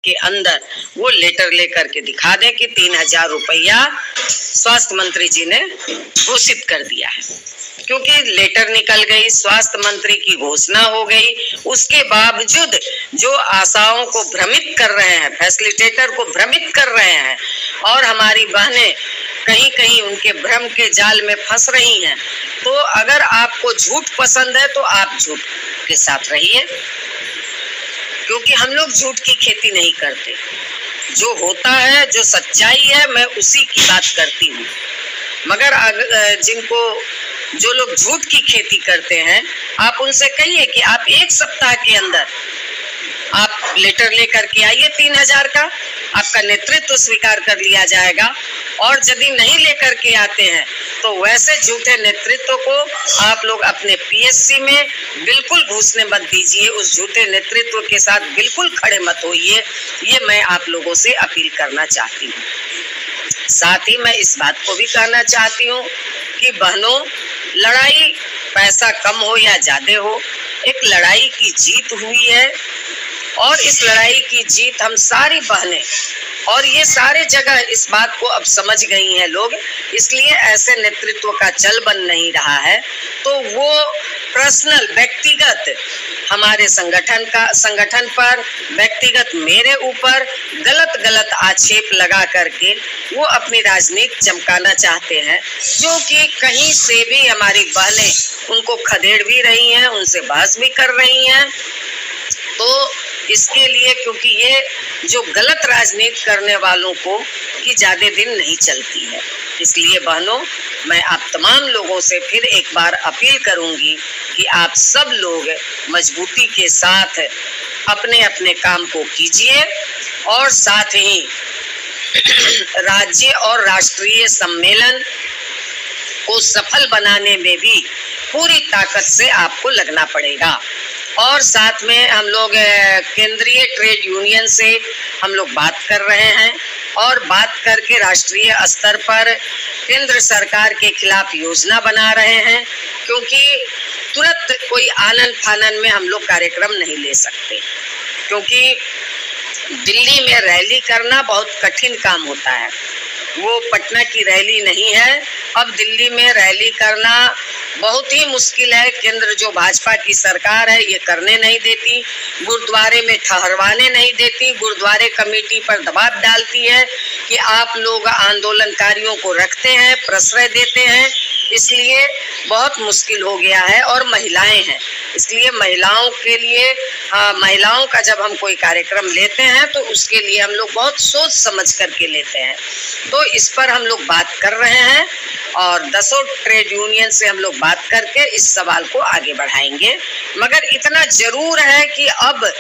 के अंदर वो लेटर लेकर के दिखा दें कि 3,000 रुपया स्वास्थ्य मंत्री जी ने घोषित कर दिया है। क्योंकि लेटर निकल गई, स्वास्थ्य मंत्री की घोषणा हो गई, उसके बावजूद जो आशाओं को भ्रमित कर रहे हैं, फैसिलिटेटर को भ्रमित कर रहे हैं और हमारी बहनें कहीं कहीं उनके भ्रम के जाल में फंस रही हैं। तो अगर आपको झूठ पसंद है तो आप झूठ के साथ रहिए, क्योंकि हम लोग झूठ की खेती नहीं करते। जो होता है, जो सच्चाई है, मैं उसी की बात करती हूँ। मगर जो लोग झूठ की खेती करते हैं, आप उनसे कहिए कि आप 1 सप्ताह के अंदर आप लेटर लेकर के आइए 3,000 का, आपका नेतृत्व स्वीकार कर लिया जाएगा। और यदि नहीं लेकर के आते हैं तो वैसे झूठे नेतृत्व को आप लोग अपने पीएससी में बिल्कुल घुसने मत दीजिए, उस झूठे नेतृत्व के साथ बिल्कुल खड़े मत होइए। ये मैं आप लोगों से अपील करना चाहती हूँ। साथ ही मैं इस बात को भी कहना चाहती हूँ कि बहनों, लड़ाई पैसा कम हो या ज्यादा हो, एक लड़ाई की जीत हुई है और इस लड़ाई की जीत हम सारी बहनें और ये सारे जगह इस बात को अब समझ गई हैं लोग, इसलिए ऐसे नेतृत्व का चल बन नहीं रहा है। तो वो पर्सनल, व्यक्तिगत हमारे संगठन पर, व्यक्तिगत मेरे ऊपर गलत आक्षेप लगा करके वो अपनी राजनीति चमकाना चाहते हैं, जो कि कहीं से भी हमारी बहनें उनको खदेड़ भी रही हैं, उनसे बहस भी कर रही हैं। तो इसके लिए, क्योंकि ये जो गलत राजनीति करने वालों को की ज्यादा दिन नहीं चलती है, इसलिए बहनों, मैं आप तमाम लोगों से फिर एक बार अपील करूंगी कि आप सब लोग मजबूती के साथ अपने अपने काम को कीजिए और साथ ही राज्य और राष्ट्रीय सम्मेलन को सफल बनाने में भी पूरी ताकत से आपको लगना पड़ेगा। और साथ में हम लोग केंद्रीय ट्रेड यूनियन से हम लोग बात कर रहे हैं और बात करके राष्ट्रीय स्तर पर केंद्र सरकार के खिलाफ योजना बना रहे हैं, क्योंकि तुरंत कोई आनन फानन में हम लोग कार्यक्रम नहीं ले सकते, क्योंकि दिल्ली में रैली करना बहुत कठिन काम होता है। वो पटना की रैली नहीं है। अब दिल्ली में रैली करना बहुत ही मुश्किल है। केंद्र जो भाजपा की सरकार है ये करने नहीं देती, गुरुद्वारे में ठहरवाने नहीं देती, गुरुद्वारे कमेटी पर दबाव डालती है कि आप लोग आंदोलनकारियों को रखते हैं, प्रश्रय देते हैं, इसलिए बहुत मुश्किल हो गया है। और महिलाएं हैं, इसलिए महिलाओं के लिए महिलाओं का जब हम कोई कार्यक्रम लेते हैं तो उसके लिए हम लोग बहुत सोच समझ करके लेते हैं। तो इस पर हम लोग बात कर रहे हैं और 10 ट्रेड यूनियन से हम लोग बात करके इस सवाल को आगे बढ़ाएंगे। मगर इतना जरूर है कि अब